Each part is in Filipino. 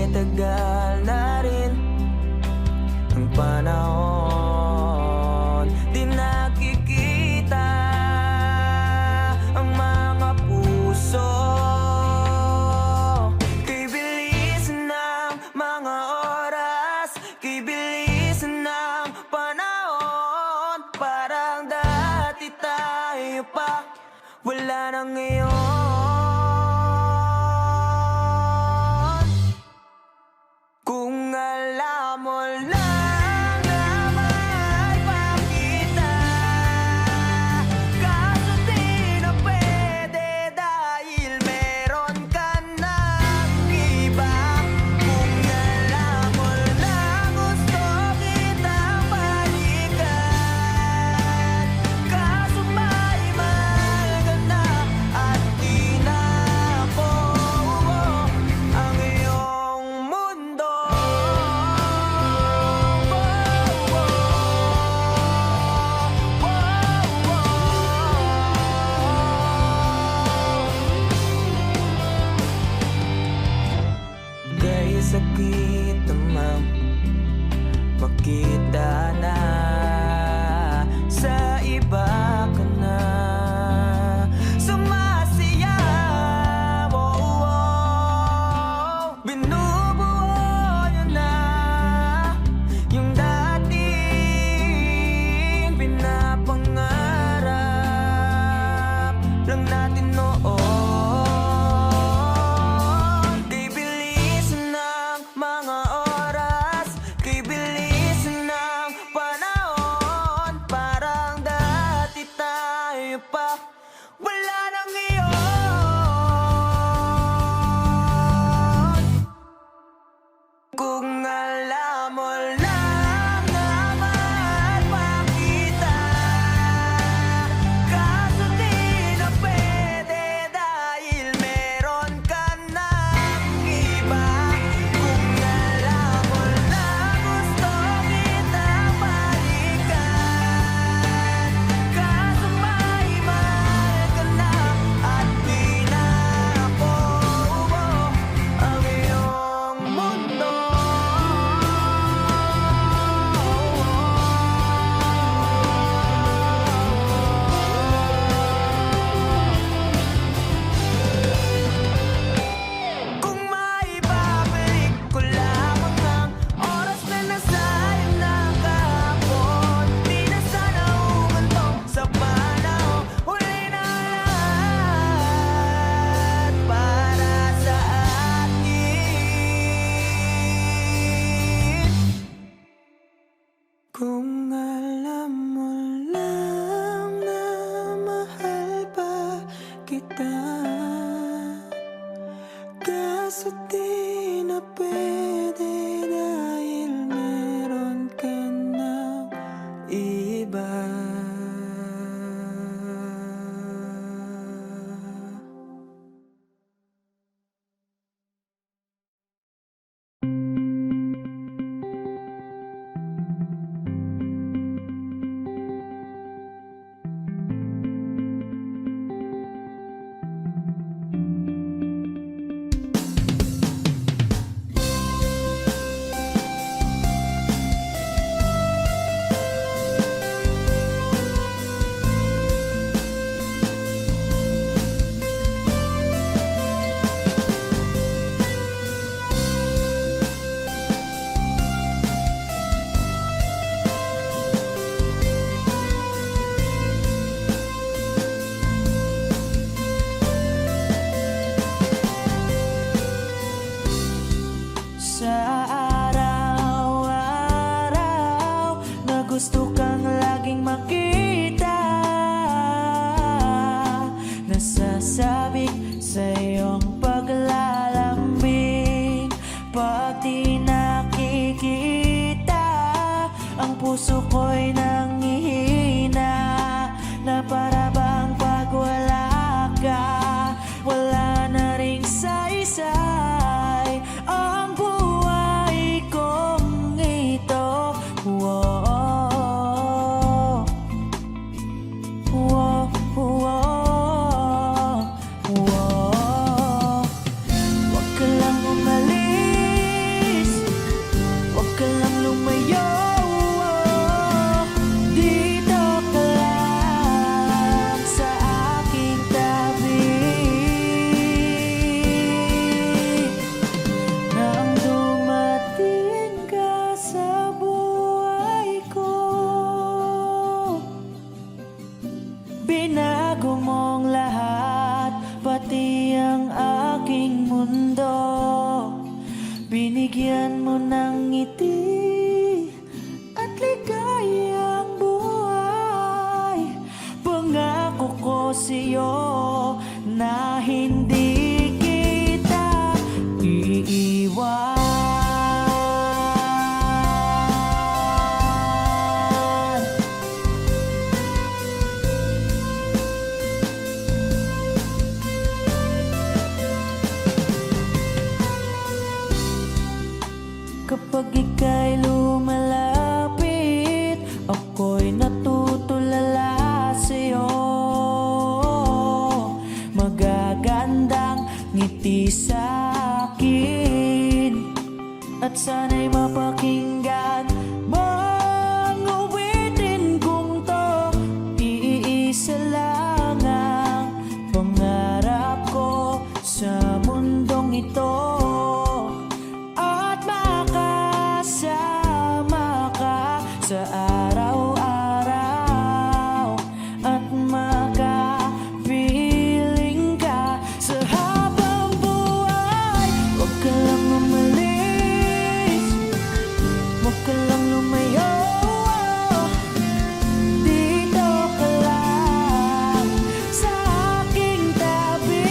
tagal na rin ang panahon, di nakikita ang mga puso. Kay bilis ng mga oras, kay bilis ng panahon, parang dati tayo pa, wala na ngayon. Kung alam mo lang na mahal pa kita, kaso di na pwede dahil meron ka ng iba. Kung alam mo lang gusto kitang balikan, kaso may mahal ka na at di na ako ang iyong mundo. Kaya sakit naman makita na sa iba ka na sumasayaw. Binubuo niyo na yung dating pinapangarap lang natin noon. Kay bilis ng mga oras, kay bilis ng panahon, parang dati tayo pa, wala nang iyon. Kung alam mo lang na mahal pa kita, kaso di na pwede dahil meron ka ng iba. Kung alam mo lang gusto kitang balikan, kaso may mahal ka na at di na ako ang iyong mundo. Kung maibabalik ko lamang ang oras na nasayang na kahapon, di na sana umanto sa panahon. Huli na lahat para sa atin. Kung alam mo lang na mahal pa kita, kaso di na pwede dahil meron ka ng iba. Sa araw-araw na gusto kang laging makita, nasasabik sa iyong paglalambing. Pag di nakikita, ang puso ko'y nanghihina, na para bang pag wala ka, wala na ring saysay ang buhay kong ito. Whoa, whoa, whoa, whoa. Huwag ka lang umalis binigyan mo ng ngiti at ligayang buhay. Pangako ko sa'yo na hindi kita iiwan. Kapag ika'y lumalapit, ako'y natutulala sa'yo. Magagandang ngiti sa'kin at sana'y mapakinggan mga awitin kong to. Iisa lang ang pangarap ko sa mundong ito, sa araw-araw at makapiling ka sa habang buhay. Huwag ka lang umalis, huwag ka lang lumayo, dito ka lang sa aking tabi.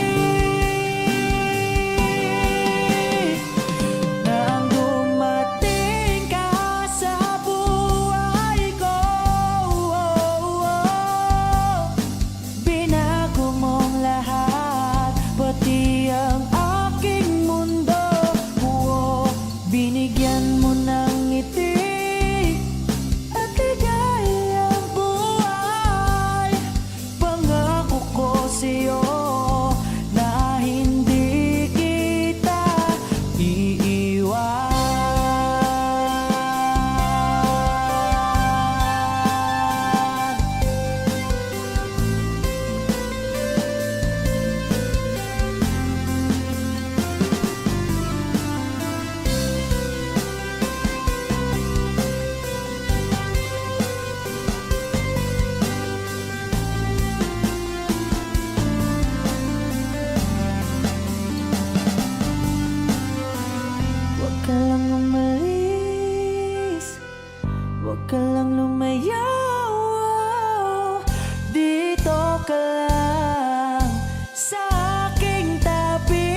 Nang dumating ka sa pati ang aking mundo, binigyan mo ng ngiti at ligayang buhay. Pangako ko sa'yo na hindi kita iiwan. Huwag ka lang umalis, huwag ka lang lumayo, dito ka lang sa aking tabi.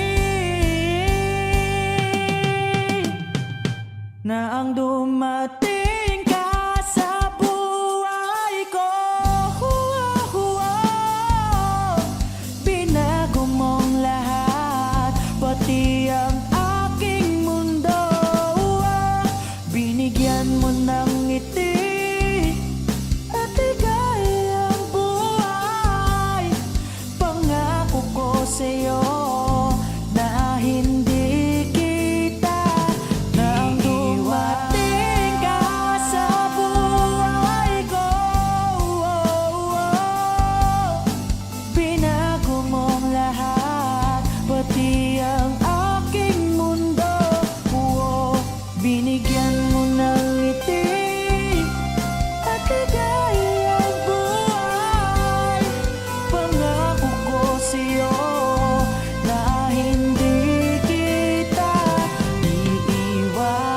Na ang dumating ka sa buhay ko, binago mong lahat, pati ang binigyan mo ng ngiti at ligayang buhay. Pangako ko sa'yo na hindi kita nang dumating ka sa buhay ko, binago mong lahat, pati ang aking mundo. Binigyan mo ng ngiti at ligayang buhay. Pangako ko sa'yo na hindi kita iiwan.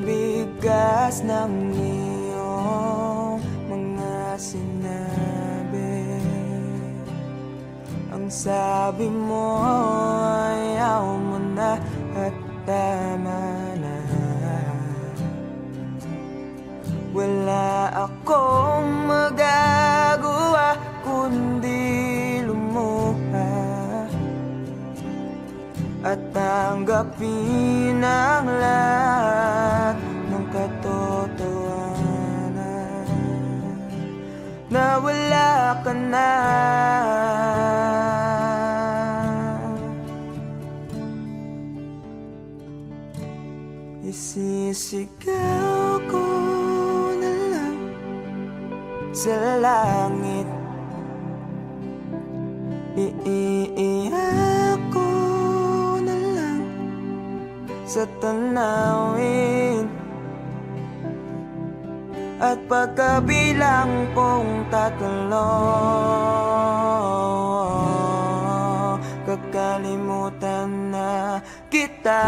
Bigas ng iyong mga sinabi, ang sabi mo ayaw mo na at tama na. Wala akong magagawa kundi lumuha at tanggapin ang lahat ng katotohanan na wala ka na. Isisigaw ko na lang sa langit, iiiyak ko na lang sa tanawin, at pagkabilang kong tatlo, kakalimutan na kita.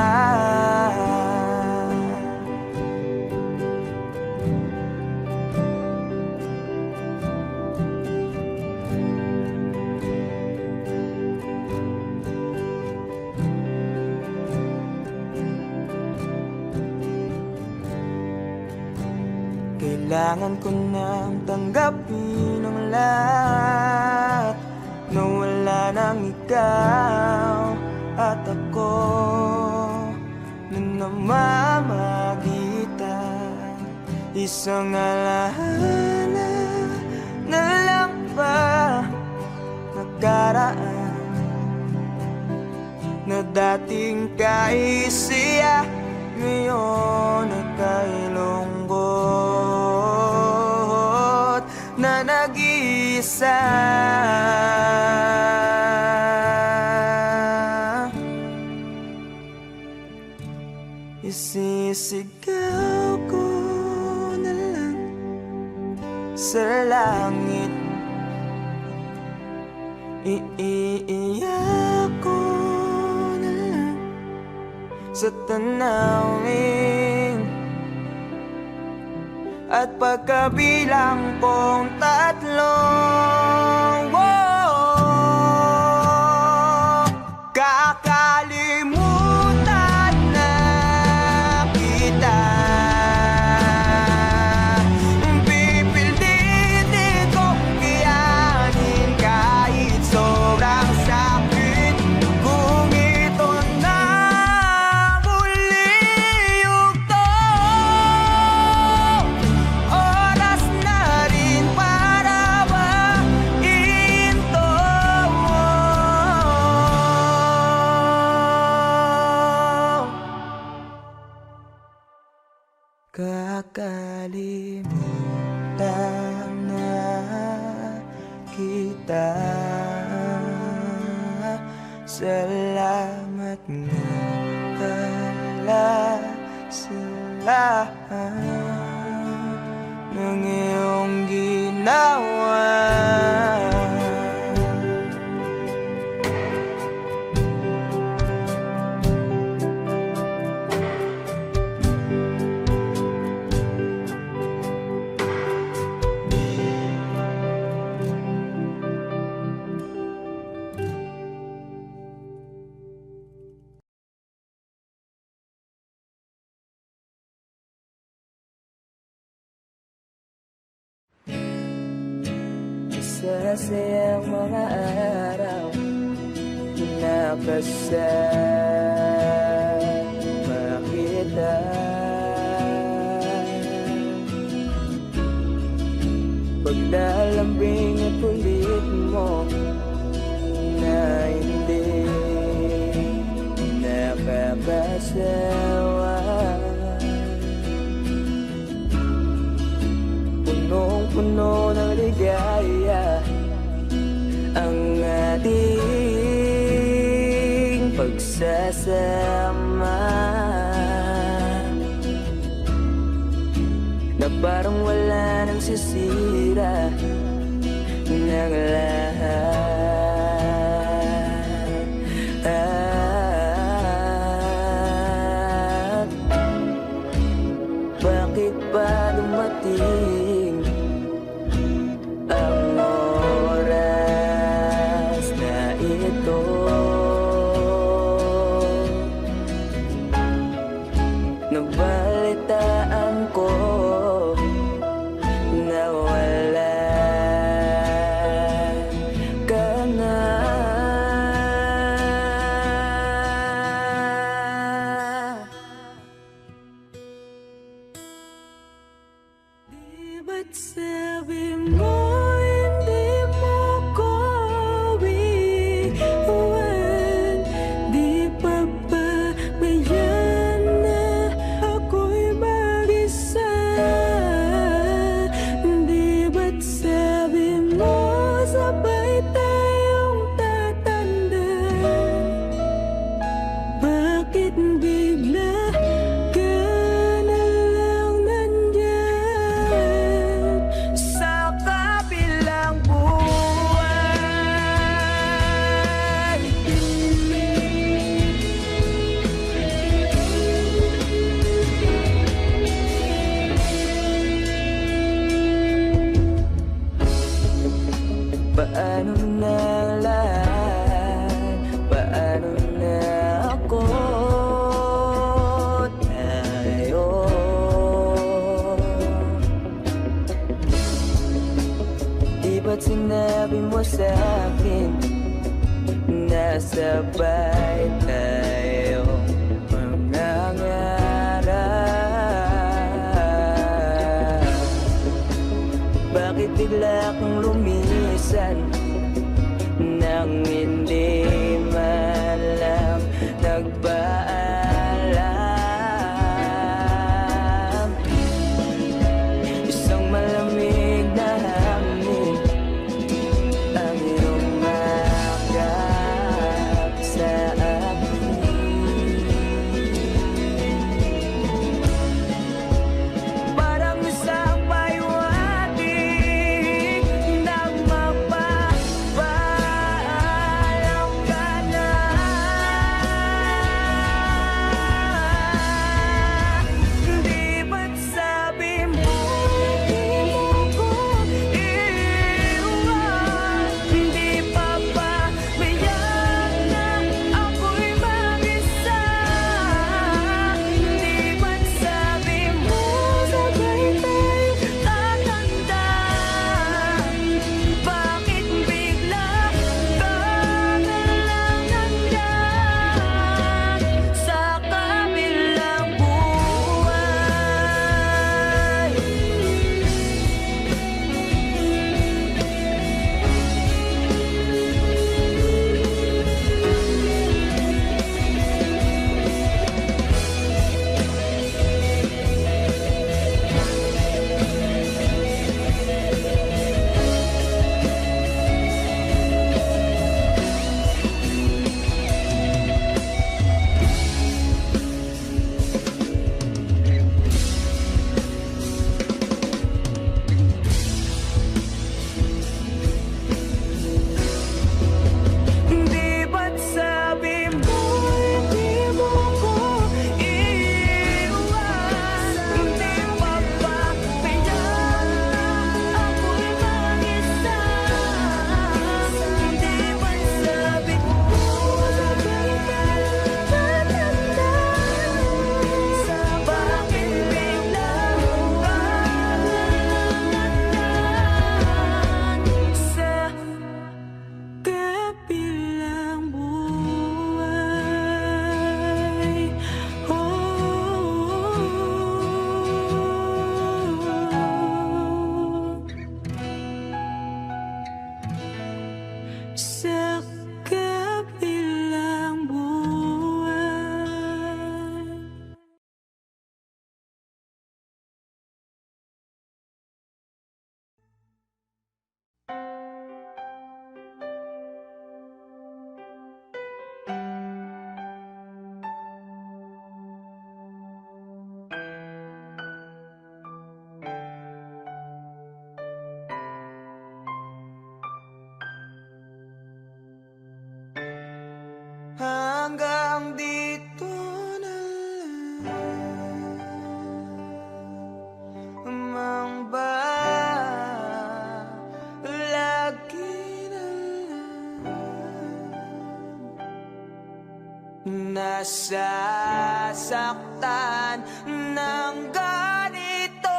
Kailangan ko nang tanggapin ang lahat, na wala nang ikaw at ako na namamagitan. Isang alaala na lang ba nakaraan, na dating kaisiya, ngayon ay kay lungkot na nag-iisa. Isisigaw ko na lang sa langit, iiiyak ko na lang sa tanawin, at pagkabilang kong tatlo, kakalimutan na kita. Pipilitin ko kayanin kahit sobrang sakit, kung ito na muli yugto. Oras na rin para mahinto. Kakalimutan na kita. Salamat nga pala sa lahat ng iyong ginawa. Masasayang mga araw na kasama kita. Paglalambing at ulit mo na hindi nakakasawa. Punong-puno ng ligaya ang ating pagsasama, na parang wala nang sisira ng lahat. Bakit ba dumating ang oras na ito? Nabalitaan ko na wala na lahat? Paano na ako tayo? Di ba't sinabi mo sa'kin nasabay tayo mangangarap? Bakit bigla kang lumisan nang hindi man lang nagpaalam? Isang malamig na hangin ang iyong makap sa akin. Parang isang pahiwatig na magpapaalam ka na. Di ba't sabi mo di mo ko iiwan? Di pa ba biyak na ako'y mag-isa? Di ba't sabi mo sabay tayo tatanda? Bakit bigla ka na lang nandyan sa kabilang buhay? Di ba't sabi mo di mo ko iiwan? Di pa ba biyak na ako'y mag-isa? Di ba't sabi mo sabay tayo tatanda? Bakit bigla ka na lang nandyan sa kabilang buhay? Sa kabilang buhay. Hanggang dito na lang ba? Lagi na lang nasasaktan ng ganito.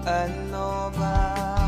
Ano ba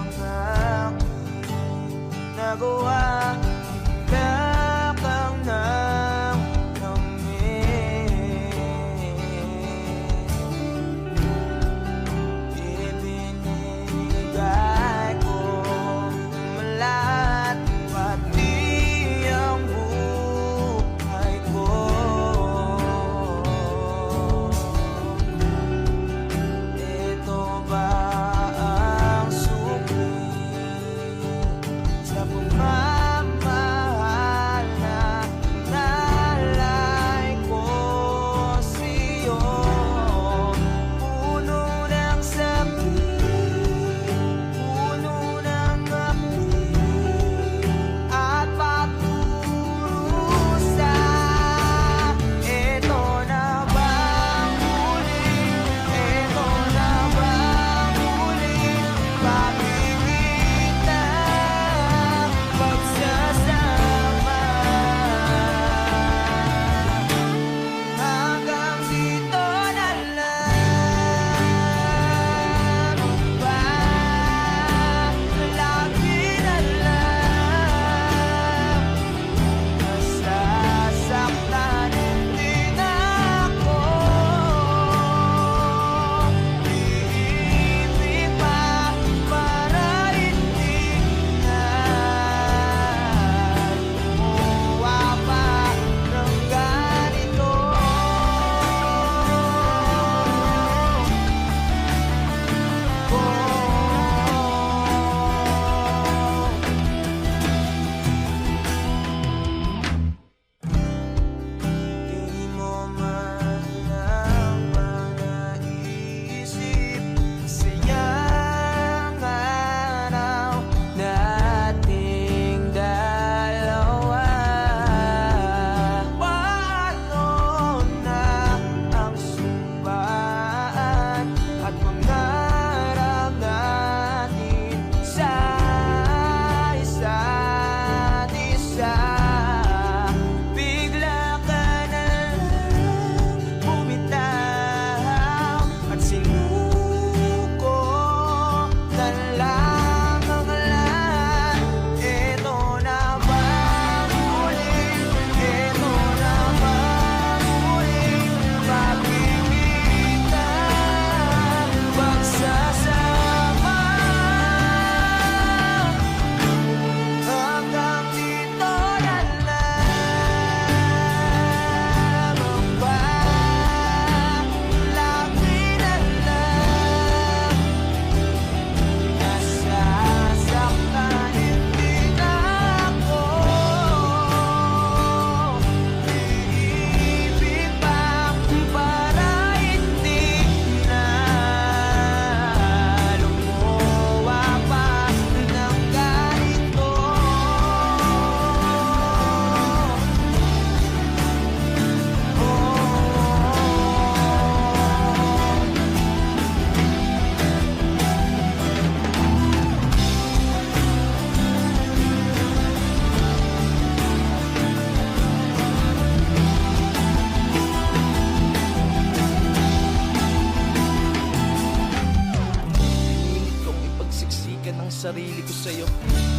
sarili ko sa'yo.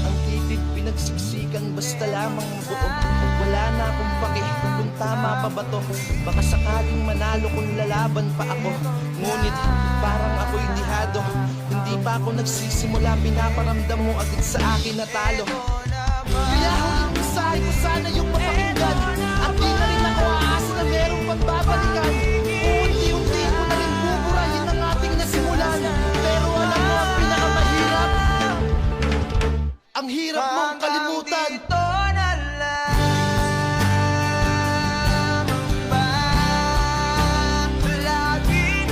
Ang titig pinagsiksikan basta lamang buo. Wala na akong pake kung tama pa ba to. Baka sakaling manalo kung lalaban pa ako. Ngunit parang ako'y dihado. Hindi pa ako nagsisimula, pinaparamdam mo agad sa akin na talo. Kaya huling mensahe ko sana yung mapakinggan. At di na rin ako aas na merong pagbabalikan. Unti-unti ko na rin buburahin ang ating nasimulan. Pero alam mo ang pinakamahirap, ang hirap mong kalimutan. Dito na lang ba lagi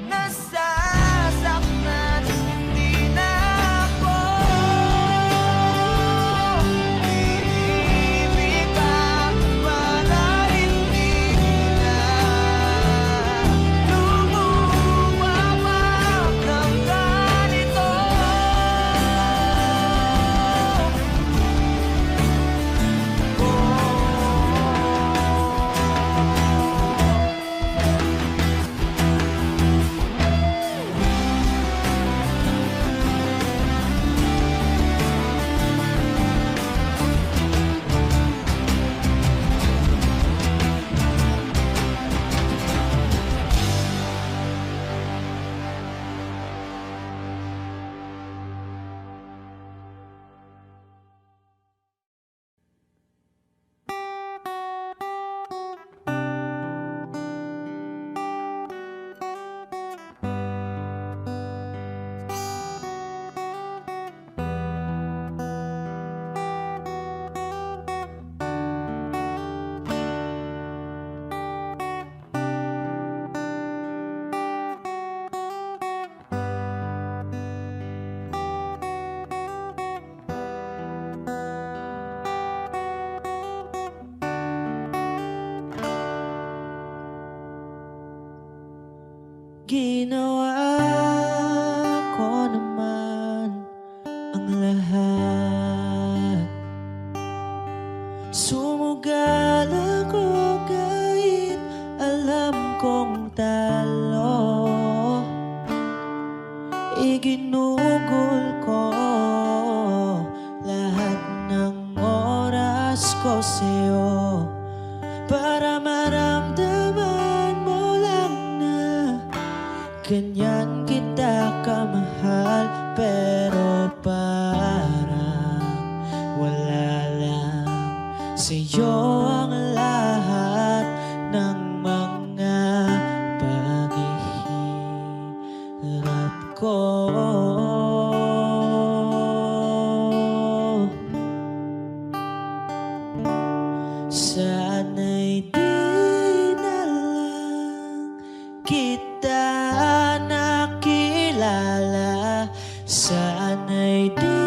nasasaktan? Hindi na ako ibig ka para hindi na lumuwawak ng ganito. Ginawa ko naman ang lahat. Sumugal ako kahit alam kong talo. Iginugol ko lahat ng oras ko sa'yo para maramdaman mo lang na ganyan kita kamahal. Pero parang wala lang sa'yo ang lahat ng mga paghihirap ko. Sana'y di na lang kita nakilala. Sana'y di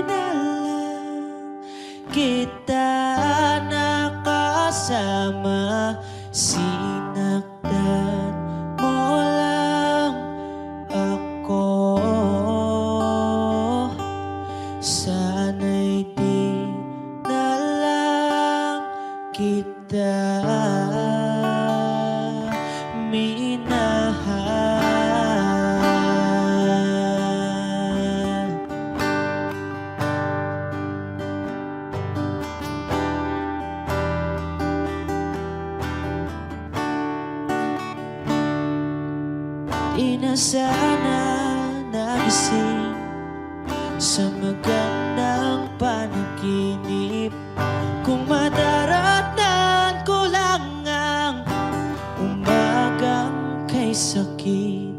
na lang kita nakasama. Sinaktan mo lang ako. Sana'y di na lang kita minahal. Di na sana nagising sa magandang panaginip kung madaratnan ko lang ang umagang kay sakit.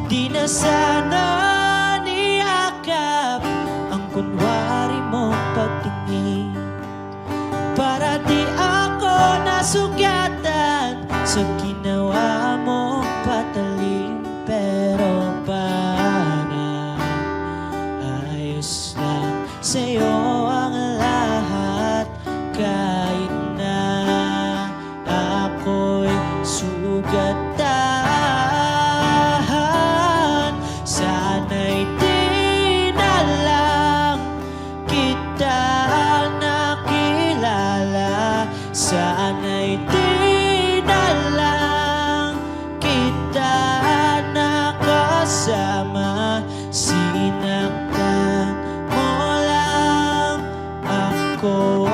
Di na sana niyakap ang kunwari mong pagtingin para di ako nasugatan sa ginawa mong patalim. Pero parang ayos lang sa'yo ang lahat kahit na ako'y sugatan. Sana'y di na lang kita nakilala. Sana'y di na lang ko.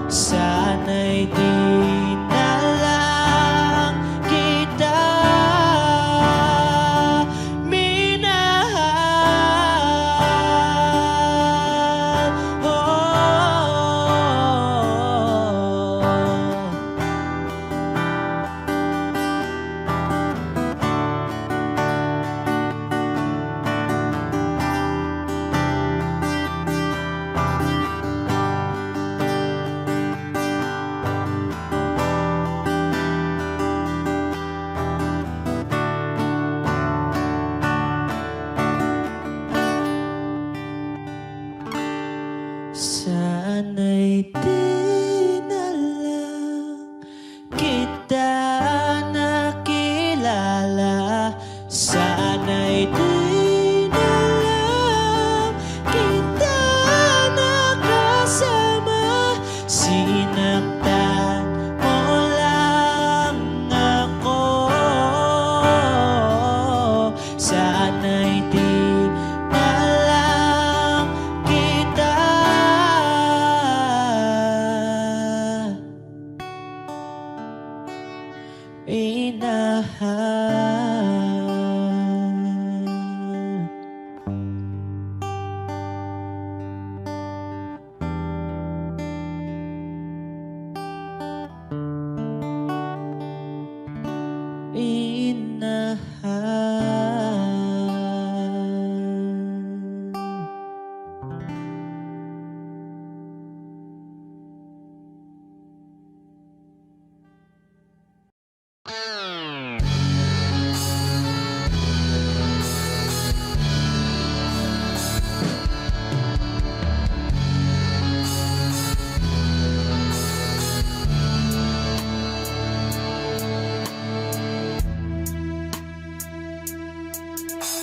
Sana'y di na lang kita minahal. Sana'y di na lang kita nakilala. Sana'y di na lang kita nakasama. Sinaktan mo lang ako. Sana'y di na lang kita minahal. Minahal.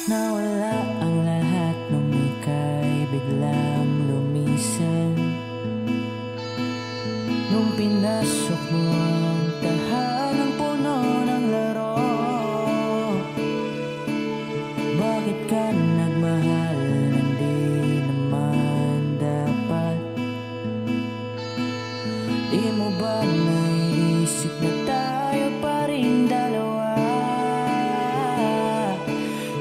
Nawala ang lahat nung ika'y biglang lumisan. Nung pinasok mo ang tahanang puno ng laro. Bakit ka nagmahal nang di naman dapat? Di mo ba naisip na tayo pa rin dalawa?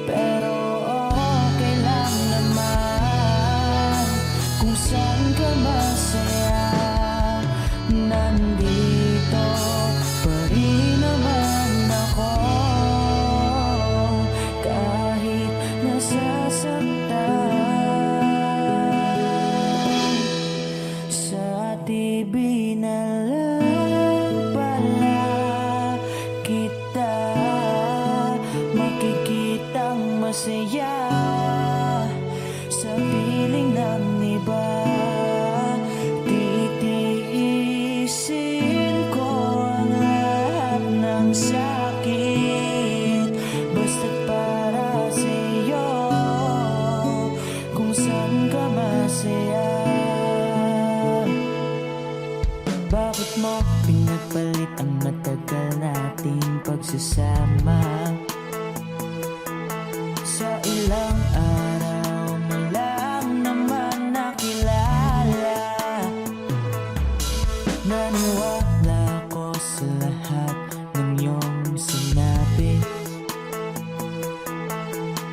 Pero okay lang naman kung saan ka masaya. Nandito pa rin naman ako kahit nasasaktan. Sa TV na lang pala kita makikitang masaya. Sa piling ng iba titiisin ko ang lahat ng sakit. Basta't para sa'yo kung saan ka masaya. Bakit mo pinagpalit ang matagal nating pagsasama? Sa ilang araw mo lang naman nakilala. Naniwala ko sa lahat ng iyong sinabi,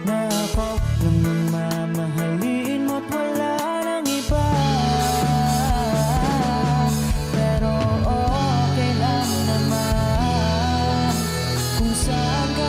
na ako lang ang mamahalin mo't wala nang iba. Pero okay lang naman kung saan ka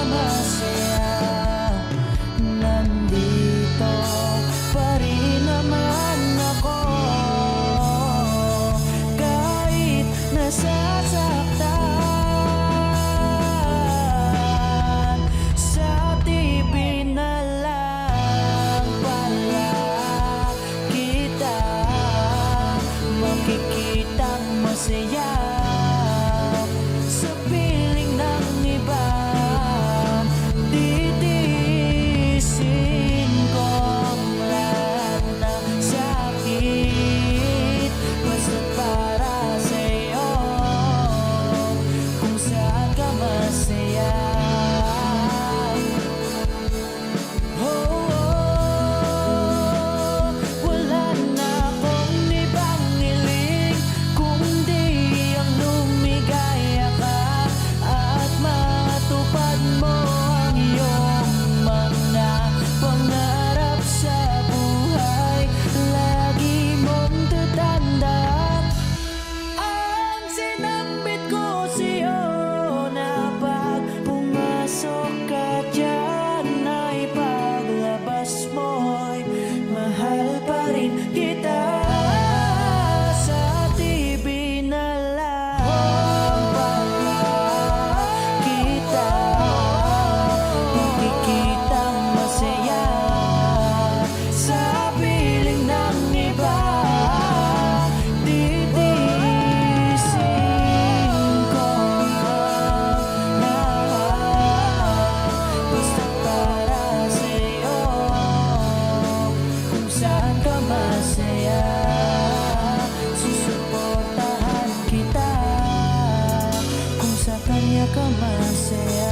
ka masaya.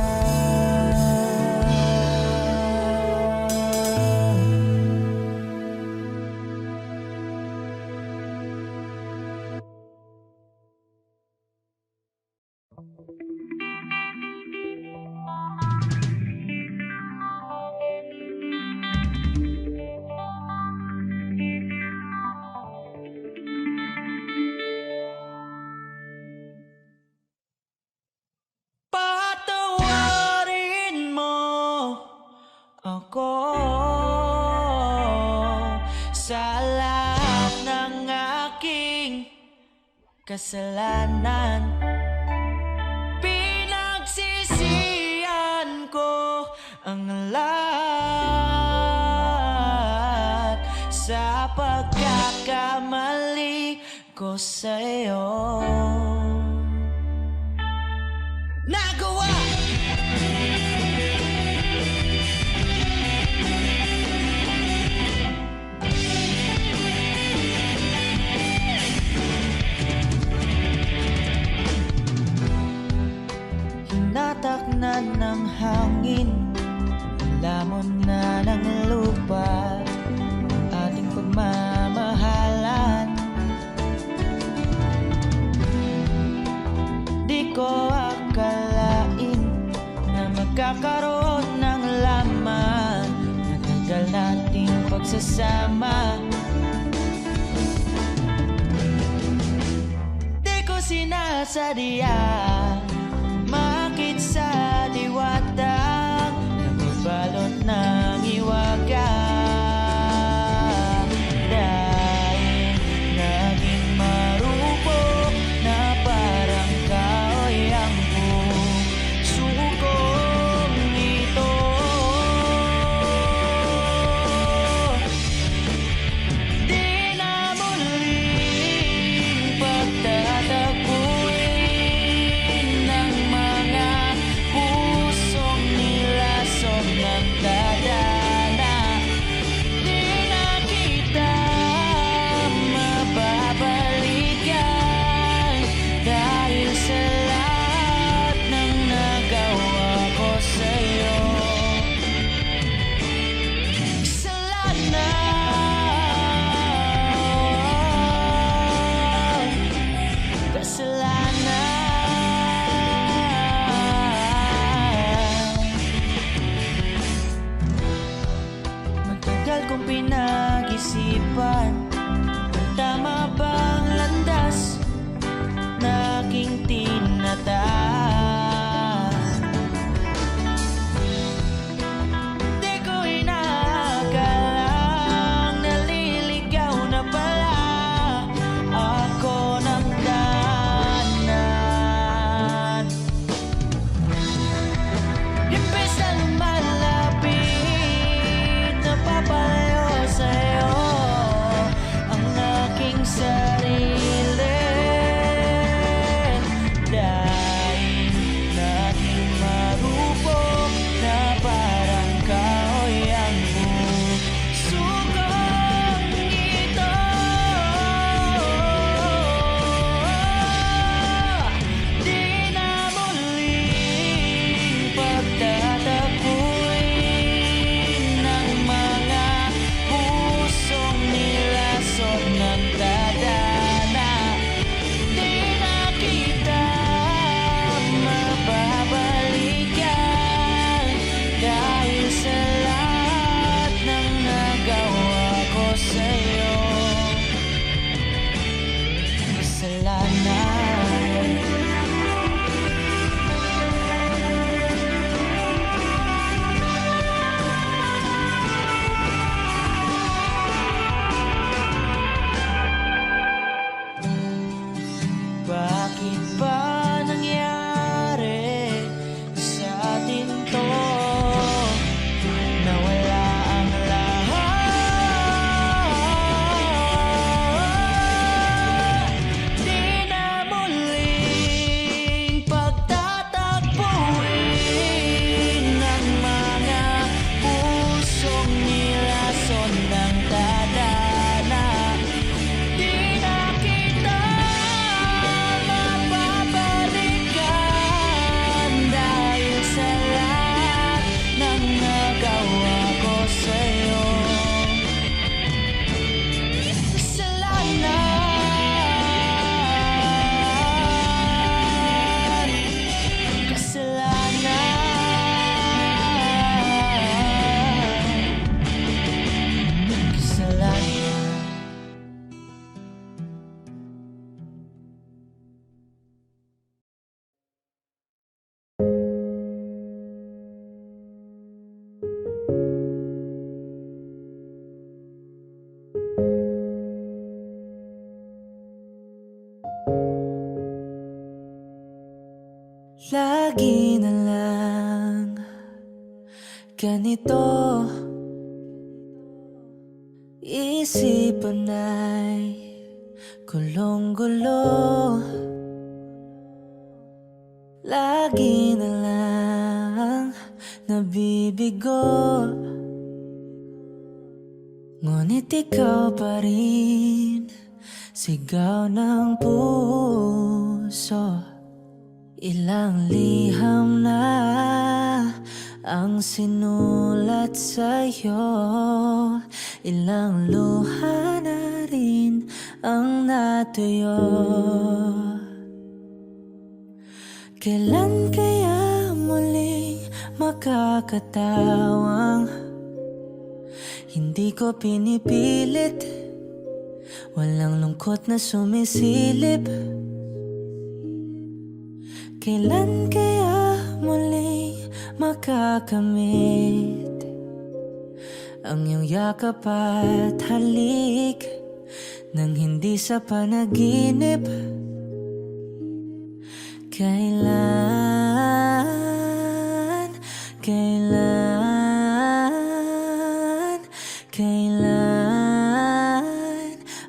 Patawarin mo ako sa lahat ng aking kasalanan. Pinagsisihan ko ang lahat sa pagkakamali ko sa'yo. Nagawa! Hinataknan ng hangin, lamon na ng lupa, ating pagmamahalan. Di ko akalain na magkakaroon ng laman, matagal nating pagsasama. Di ko sinasadya, makit sa diwatang nagbabalot ng iwaga. Dahil naging marupok na parang kahoy ang puso kong ito. Di na muling pagtatagpuin ng mga pusong nilason ng tadhana. Di na kita mababalikan dahil sa lahat ng nagawa ko sa'yo. Kasalanan, matagal kong pinag-isipan, tama bang landas na aking tinataan? Di ko inakalang naliligaw na pala ako ng tahanan. Imbes na lumalapit, napapalayo sa'yo ang aking sarili. Dahil naging marupok na parang kahoy ang puso kong ito. Di na muling pagtatagpuin ng mga pusong nilason ng tadhana. Lagi na lang ganito, isipan ay gulong-gulo. Lagi na lang nabibigo, ngunit ikaw pa rin, sigaw ng puso. Ilang liham na ang sinulat sa'yo, ilang luha na rin ang natuyo. Kailan kaya muling makakatawang hindi ko pinipilit, walang lungkot na sumisilip? Kailan kaya muling makakamit ang iyong yakap at halik nang hindi sa panaginip? Kailan, kailan, kailan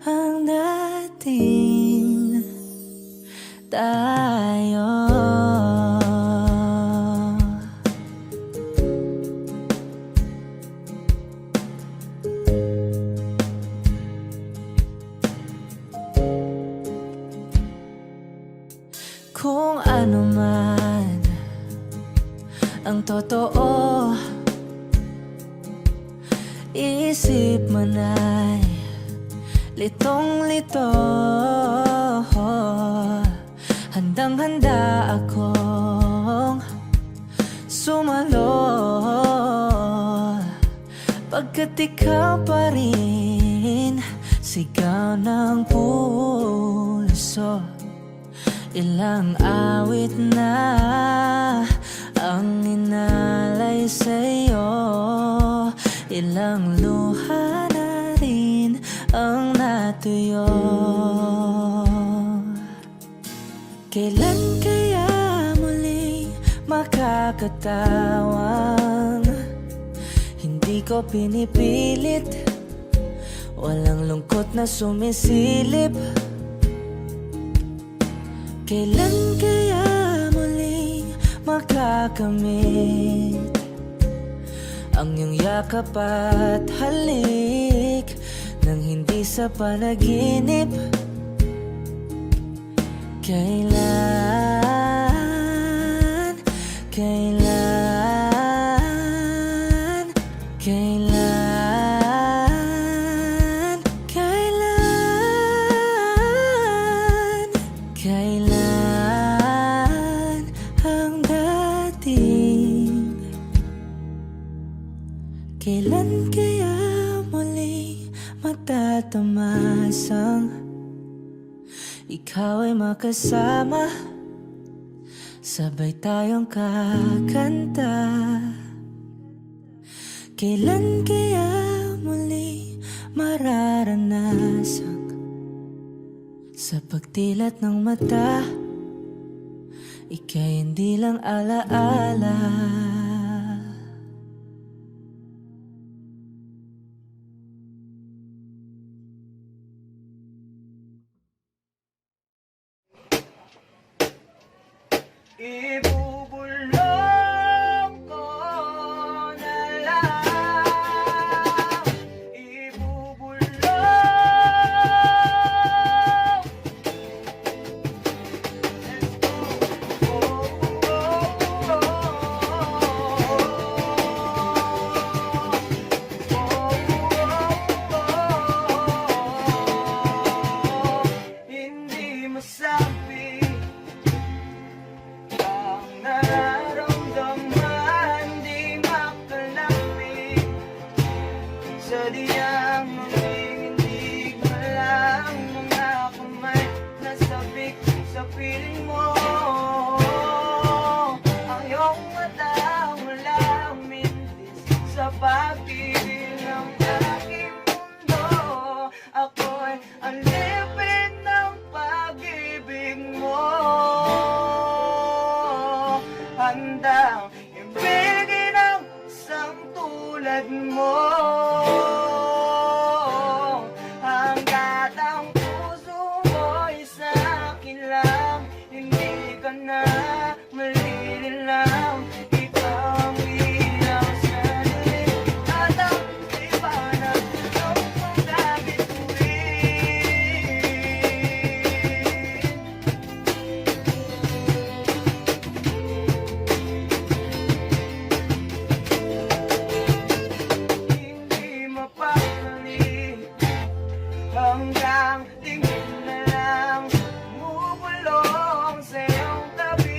ang dating tayo? Kung ano man ang totoo, isip man ay litong-lito. Handang-handa akong sumalo, pagkat ikaw pa rin, sigaw ng puso. Ilang awit na ang inalay sa'yo, ilang luha na rin ang natuyo. Kailan kaya muling makakatawang hindi ko pinipilit, walang lungkot na sumisilip? Kailan kaya muling makakamit ang iyong yakap at halik nang hindi sa panaginip? Kailan, kailan, kailan, kailan, kailan ang dating? Kailan kaya muli matatamasang ikaw ay makasama, sabay tayong kakanta? Kailan kaya muli mararanasan sa pagtilat ng mata, ika'y hindi lang alaala? Ibubulong ko na lang, ibubulong. Oh, oh, hindi masabi ang handang ibigin ang isang tulad mo. Hanggat ang puso mo'y sa'kin lang, hindi ka na malililang. Ikaw ang bilang sa dilim at ang liwanag ng hindi mapapali hanggang tingin na lang bumubulong sa iyong tabi.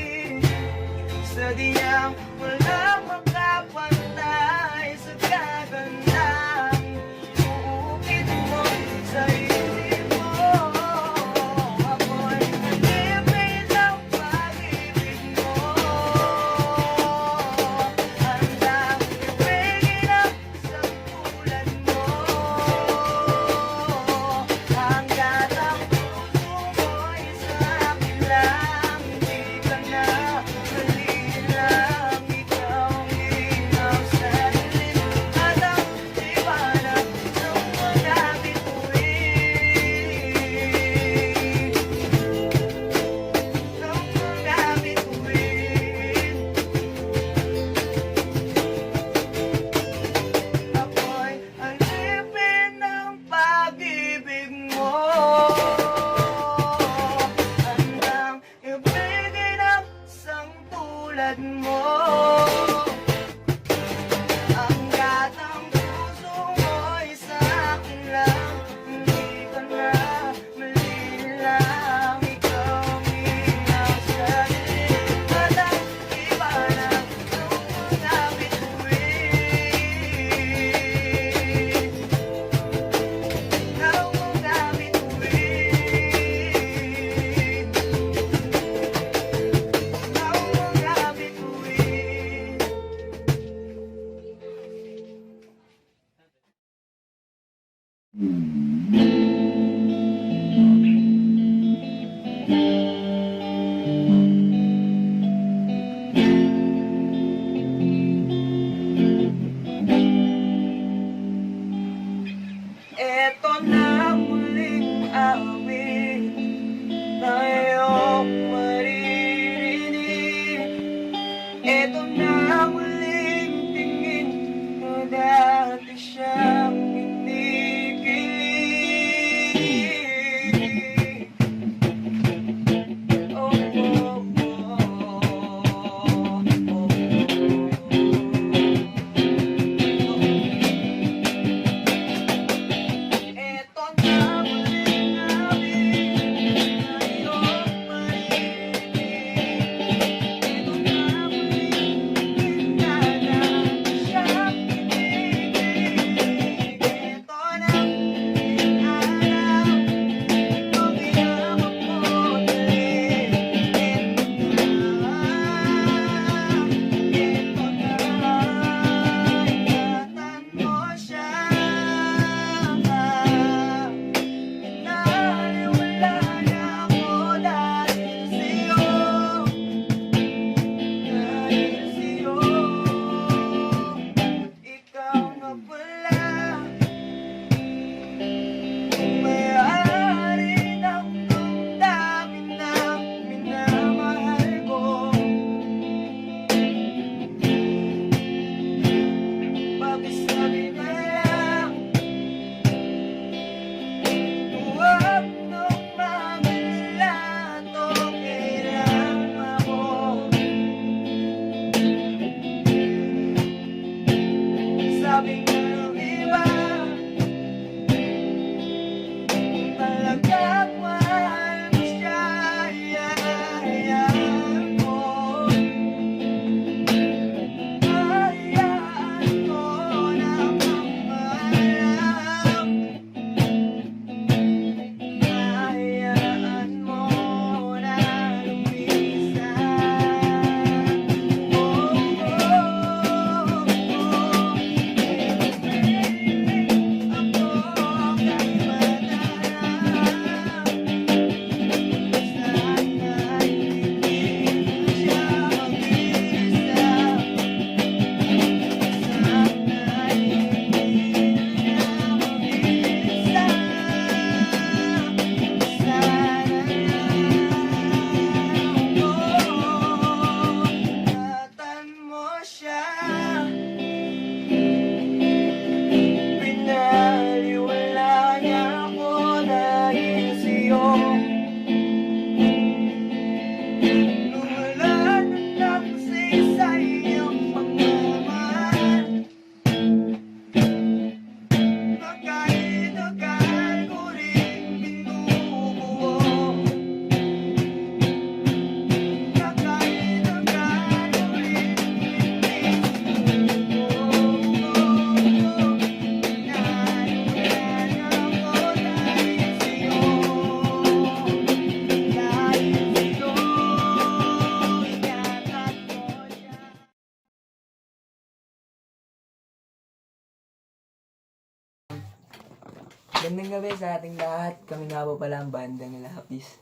Magandang gabi sa ating lahat. Kami nga po pala ang bandang Lapis.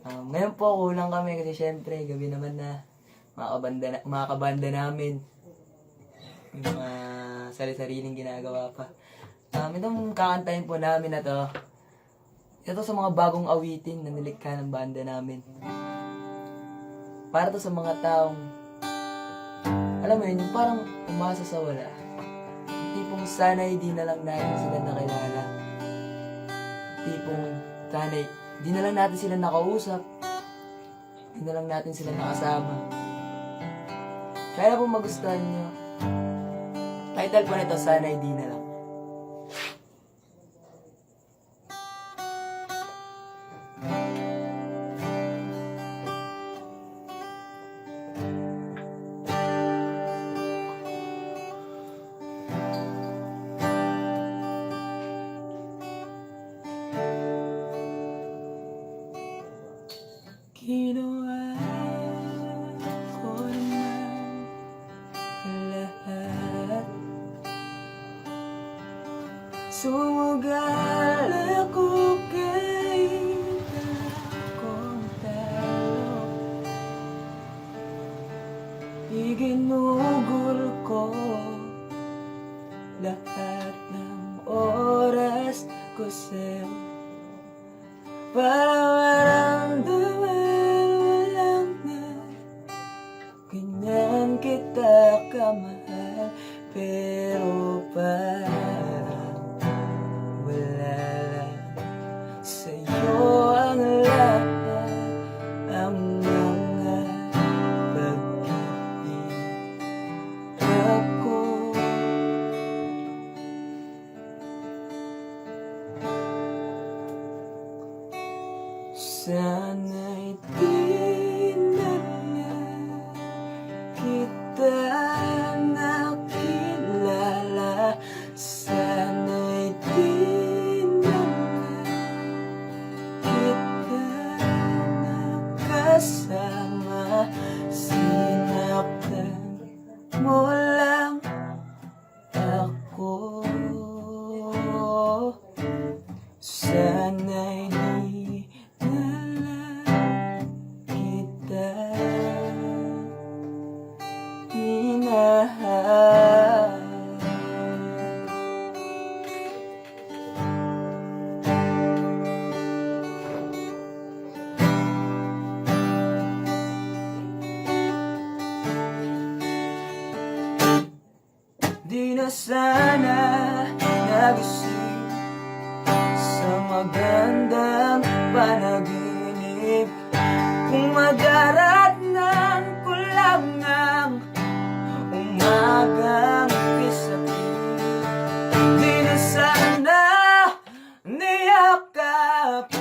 Ngayon po kulang kami kasi syempre gabi naman na mga kabanda namin. May mga sari-sariling ginagawa pa. Itong kakantahin po namin na to. Ito sa mga bagong awitin na nilikha ng banda namin. Para to sa mga taong, alam mo yun, yung parang umasa sa wala. Yung tipong sana'y di na lang natin sila nakilala. Tipong sana'y di na lang natin sila nakausap. Di na lang natin sila nakasama. Kaya po magustuhan nyo. Title po nito, Sana'y Di Na Lang. Ginawa ko naman lahat. Sumugal ako kay kong talo. Iginugol ko lahat ng oras ko sa'yo para maramdaman walang na ganyan kita kamahal, pero parang wala lang sa'yo ang lahat, ang mga pag-ibig ko. Sana'y di na lang kita nakilala. Sana'y di na lang kita nakasama. Sinaktan mo lang ako. Sana'y di kita minahal. Di na sana nagising sa magandang panaginip kung madaratnan ko lang ang umagang kisakit. Di na sana niyakap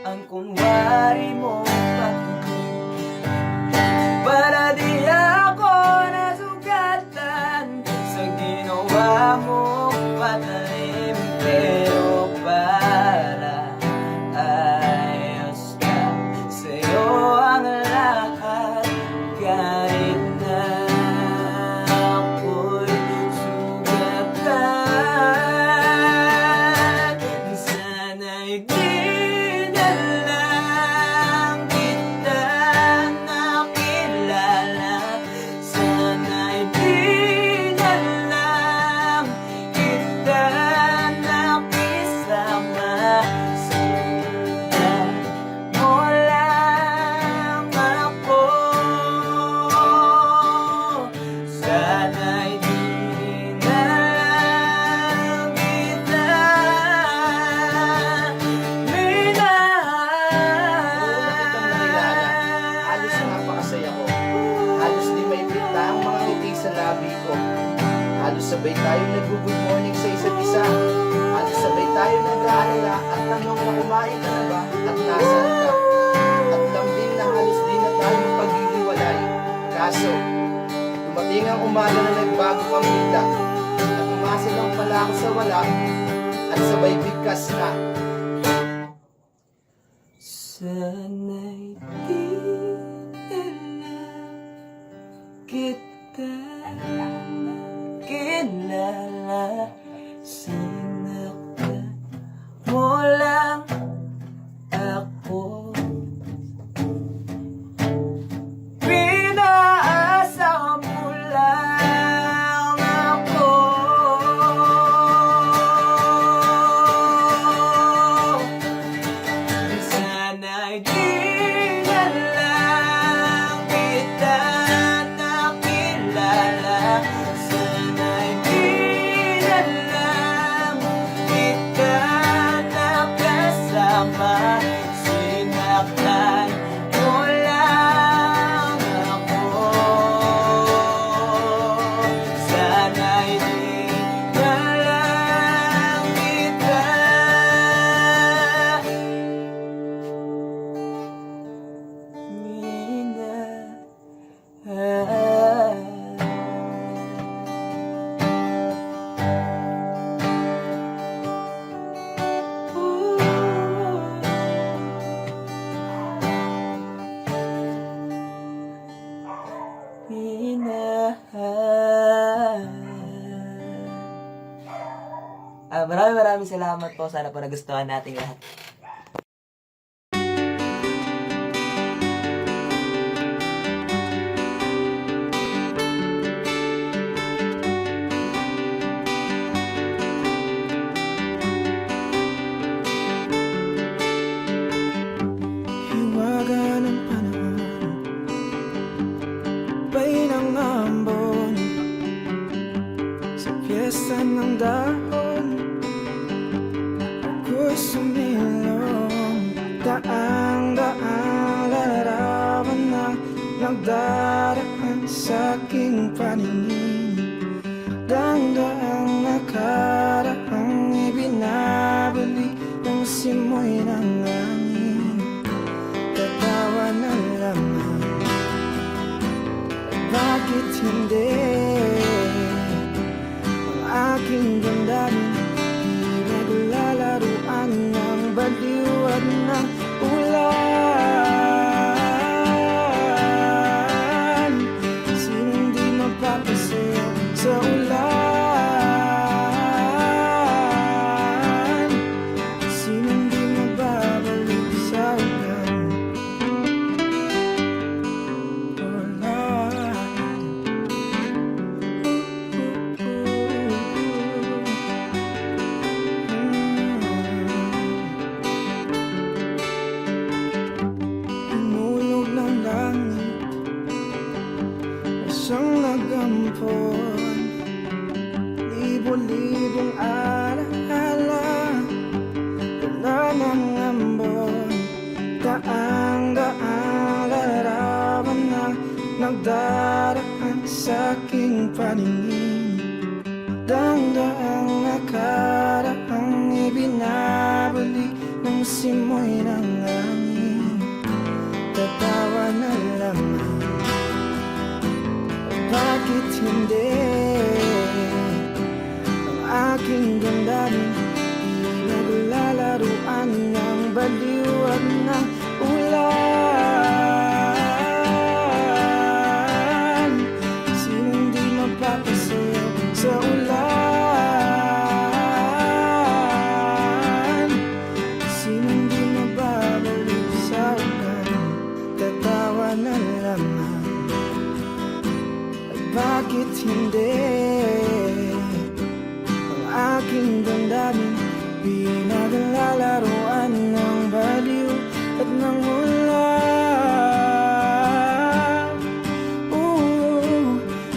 ang kunwari mong pag-ibig para di ako nasugatan sa ginawa mong patalim, pero para ayos ka, sa'yo ang lahat kahit na ako'y sugatan. Sana'y di na lang kita nakilala. Sana'y di na lang kita nakisama. Sundan mo lang ako. Sana'y di na lang kita Halos napakasaya ko. Halos di may pinta ang mga ngiti sa labi ko. Halos sabay tayo nag-good morning sa isa't isa. Halos sabay tayo nag-aalala at tanong na kumain ka na ba at nasaan ka. At lambing na halos di na tayo paghihiwalay. Kaso, dumating ang umaga na nagbago ang bigla. At umasa lang pala ako sa wala at sabay bigkas na. Sana'y di na lang kita nakilala. Sinaktan Maraming salamat po. Sana po nagustuhan nating lahat. Hiwaga ng panahon, bay ng ambon, sa piyesta ng dahon, ako'y sumilong. Daang-daang larawan na nagdaraan sa aking paningin. Daang-daang nakaraang ibinabalik ng simoy ng langit. Tatawa na lamang, bakit hindi? Ang aking damdamin di naglalaruan ng baliw at ng ulan. Sinong di mapapasaya sa ulan? Sinong di mababalik sa ulan? Hinulog ng langit na siyang nagampon. Libo-libong alaala, dala ng ambon. Daang-daang larawan na nagdaraan sa aking paningin. Daang-daang nakaraang ibinabalik ng simoy ng langit. Tatawa na lamang, bakit hindi? Ang aking damdamin di naglalaruan ng baliw at ng ulan. Sinong di mapapasaya sa ulan? Sinong di mababalik sa ulan? Tatawa na lamang, at bakit hindi? Ang aking damdamin pinaglalaruan ng baliw at ng ulan.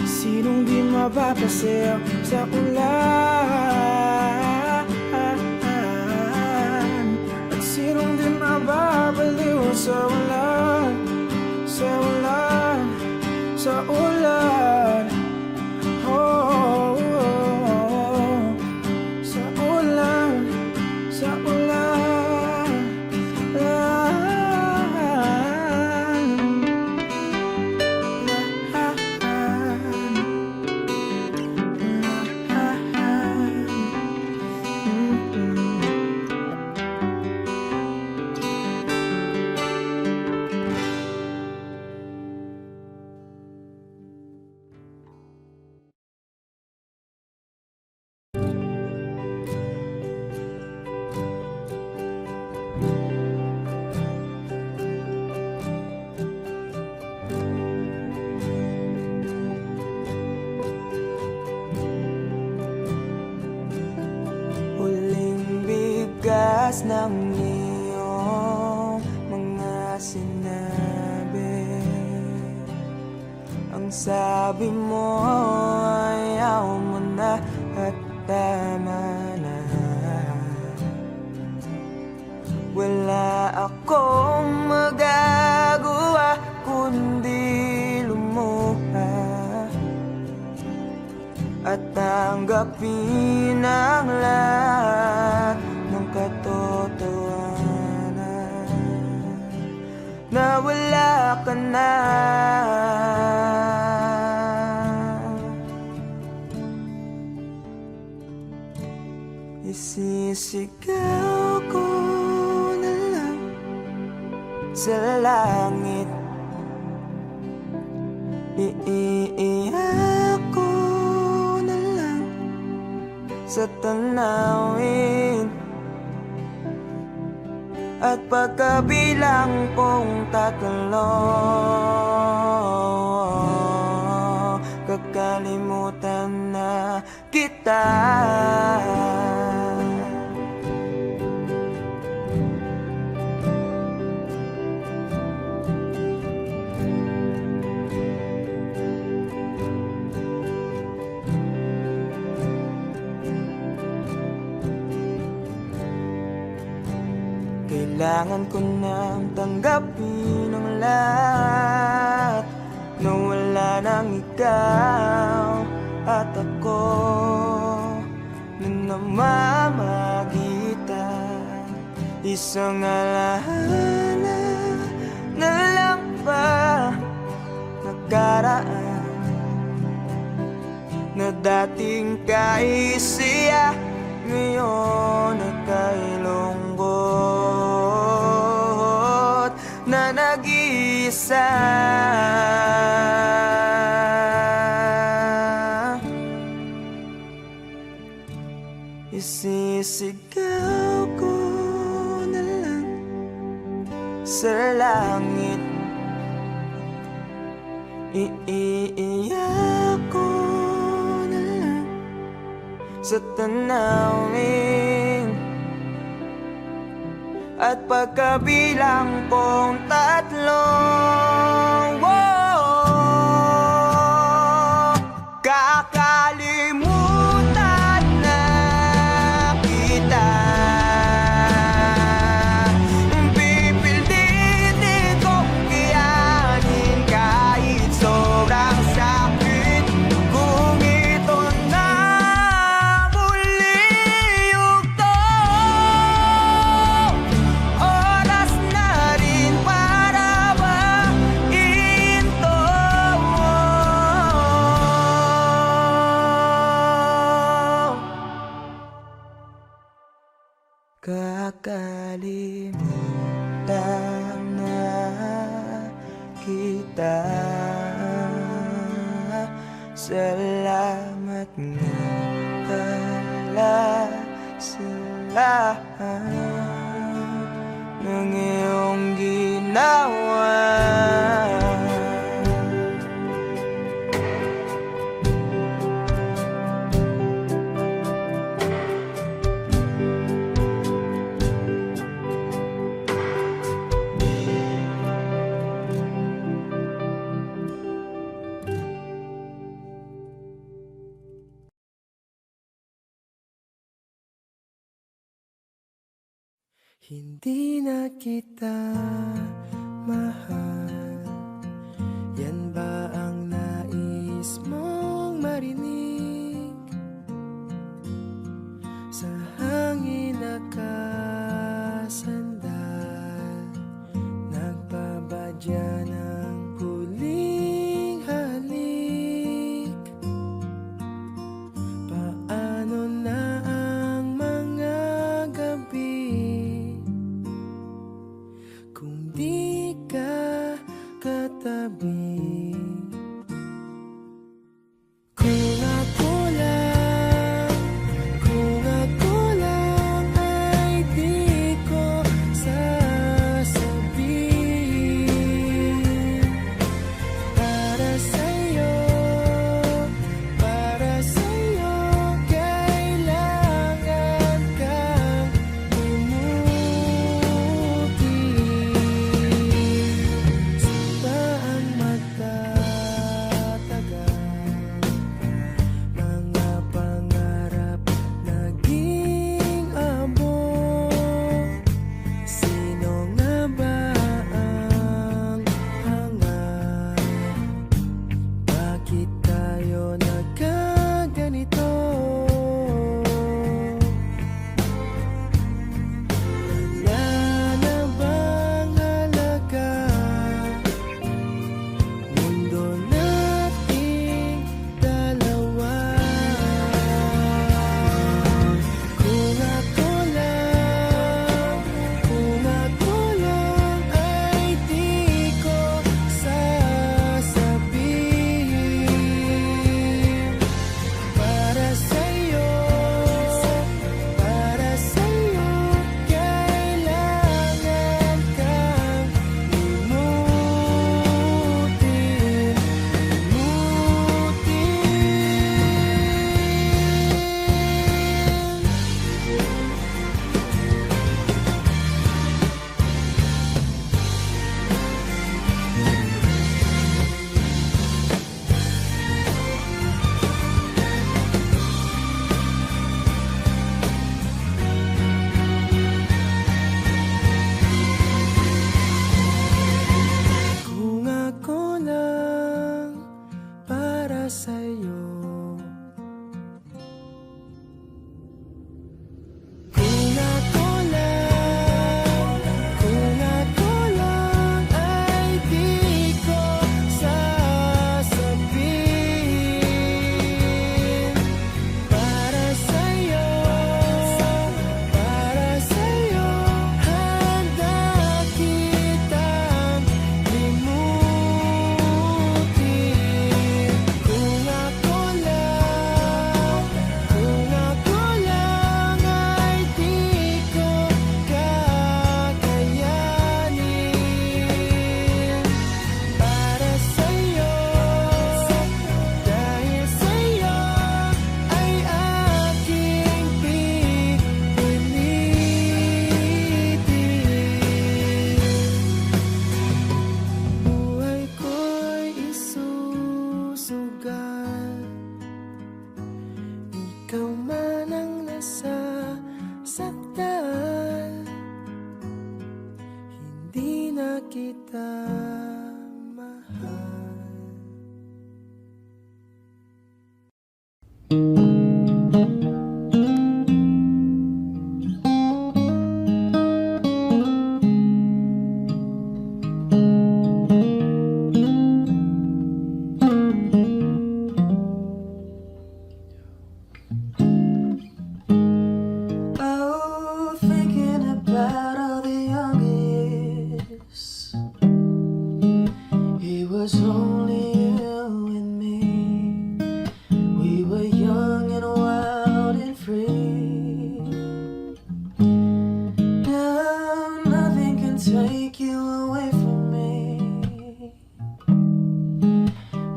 Sinong di mapapasaya sa ulan? At sinong di mababaliw sa ulan? Sa ulan, sa ulan. Oh, sa ulan, sa ulan. Huling bigkas ng iyong mga sinabi. Ang sabi mo ayaw mo na at tama na. Wala akong magagawa kundi lumuha at tanggapin ang lahat ng katotohanan na wala ka na. Isisigaw ko na lang sa langit, iiyak ko sa tanawin. At pagkabilang kong tatlo, kakalimutan na kita. Kailangan ko nang tanggapin ang lahat, na wala nang ikaw at ako na namamagitan. Isang alaala na lang ba nakaraan, na dating kaisiya ngayon ay kay lungkot na nag-iisa. Isisigaw ko na lang sa langit, iiiyak ko na lang sa tanawin. At pagkabilang kong tatlo, kakalimutan na kita. Pipilitin ko iyanin kahit sobrang sakit, kung ito na muli yugto. Oras na rin para mahinto. Kakalimutan na kita. Salamat nga pala sa lahat ng iyong ginawa. Hindi na kita mahal, yan ba ang nais mong marinig? Sa hangin nakasandal, nagpabadya ng huling halik. Paano na ang mga gabi kung di ka katabi? Kung ako lang ay di ko sasabihin. Para sa'yo, kailangan kang umuwi. Saan ang na kita mahal. Oh, thinking about all the young years. It was only you and me. We were young and wild and free. Now nothing can take you away from me.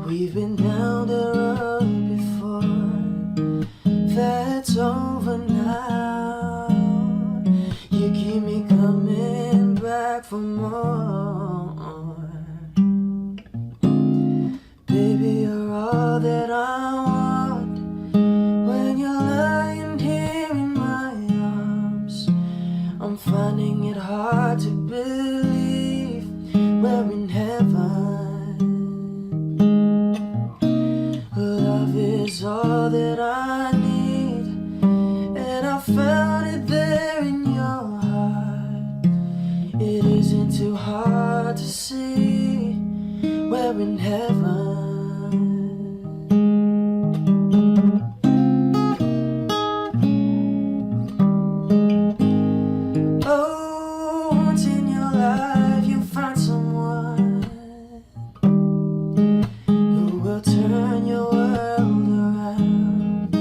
We've been down the road before. That's over now. You keep me coming back for more. Baby, you're all that I want. When you're lying here in my arms, I'm finding it hard to believe we're in heaven. Love is all that I need, and I found it there in your heart. It isn't too hard to see we're in heaven. Oh, once in your life you find someone who will turn your world around,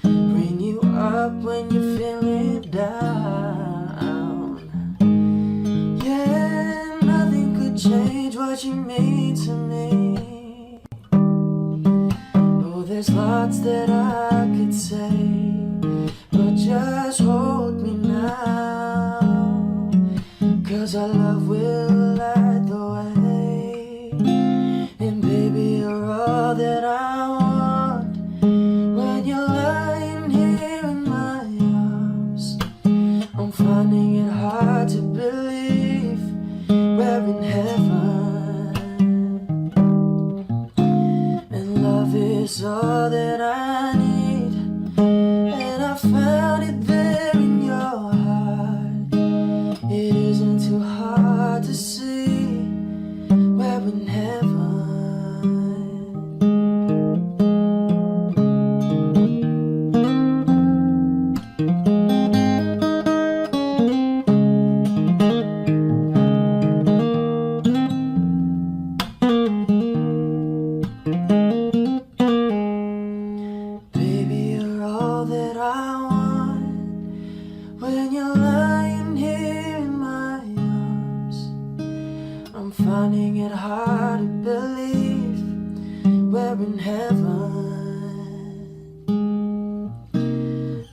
bring you up when you're feeling down. Yeah, nothing could change what you mean to me. Oh, there's lots that I could say, but just hold me now, 'cause our love will light the way. And baby, you're all that I want. When you're lying here in my arms, I'm finding it hard to believe we're in heaven. And love is all that I need, and I found it there in your heart. It isn't too hard to see we're in heaven. Baby, you're all that I want. When you're lying here in my arms, I'm finding it hard to believe we're in heaven.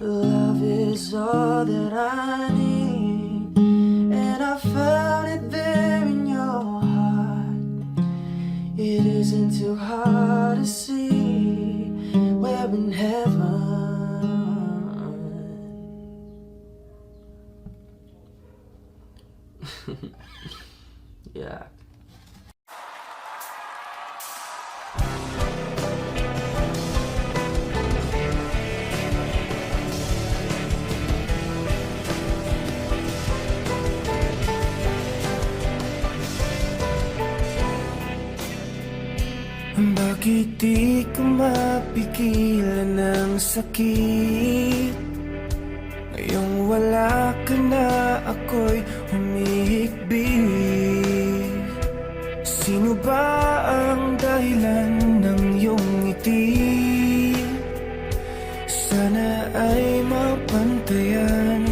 Love is all that I need, and I found it there in your heart. It isn't too hard to see we're in heaven. Yeah. Bakit di ko mapigilan ang sakit? Ngayong wala ka na, ako'y humihikbi. Sino ba ang dahilan ng iyong ngiti? Sana ay mapantayan.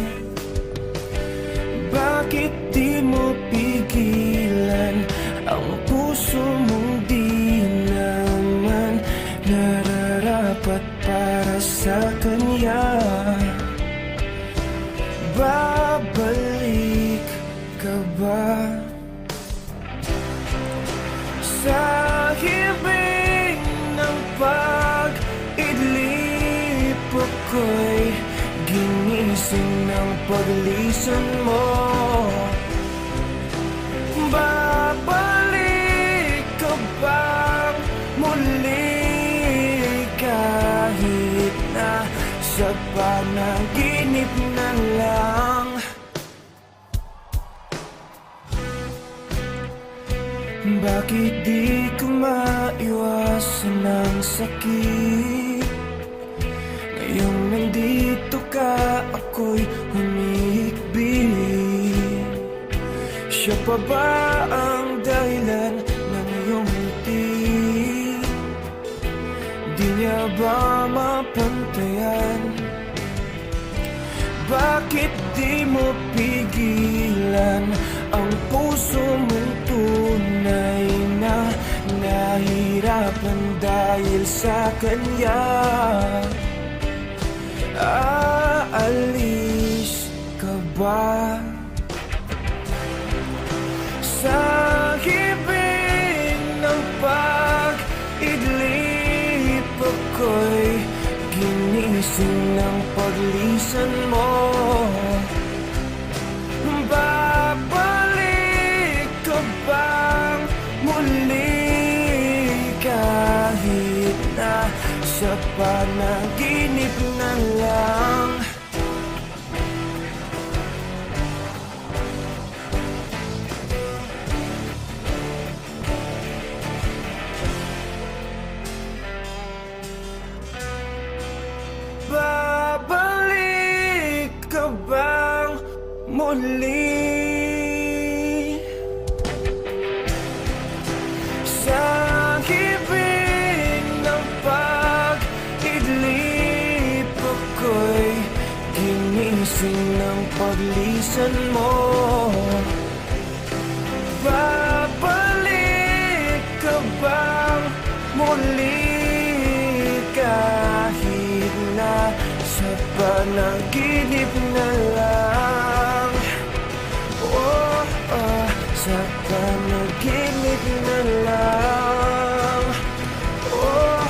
Bakit di mo pigilan ang puso mong di naman nararapat para sa kanya? Babalik ka ba sa hibig ng pag-idlip? Ako'y ginising ng paglisan mo. panaginip na lang. Bakit di ko maiwasan ang sakit? Ngayong nandito ka, ako'y humihikbi. Siya pa ba ang dahilan ng iyong ngiti? Di niya ba mapantayan? Bakit di mo pigilan ang puso mong tunay na nahirapan dahil sa kanya? Aalis ka ba sa hibig ng pag-idlip? Ako'y ginising ng paglisan mo. Babalik ka bang muli kahit na sa panaginip na lang? Babalik ka bang muli sa hibig ng pag-idlip? Ako'y ginising ng paglisan mo. Babalik ka bang muli kahit na sa panaginip na lang? Oh, sa panaginip na lang. Oh,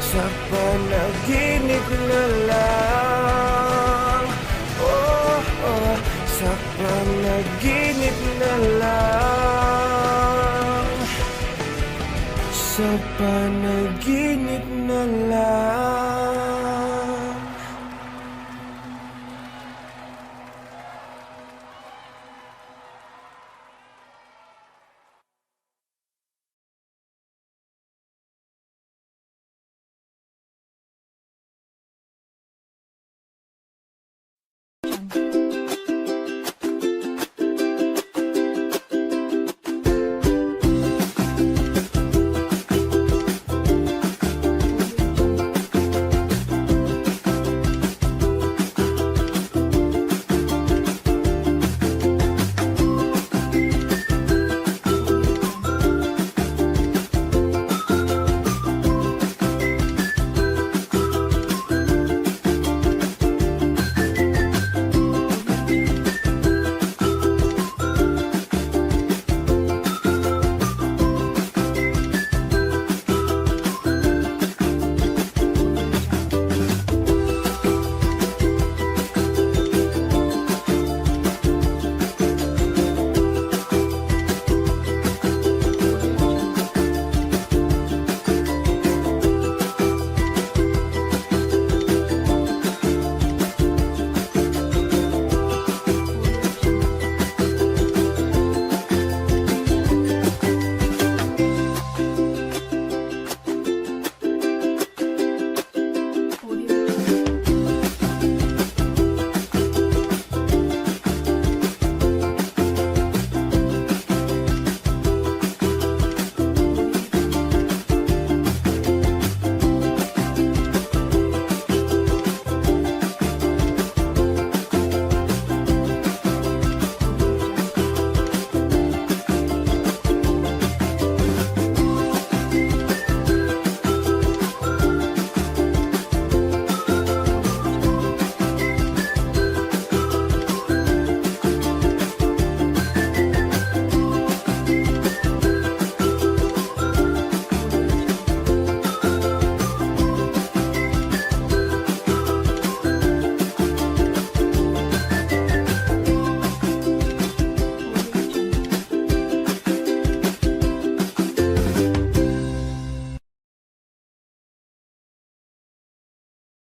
sa panaginip na lang. Oh, sa panaginip na lang. Sa panaginip na lang.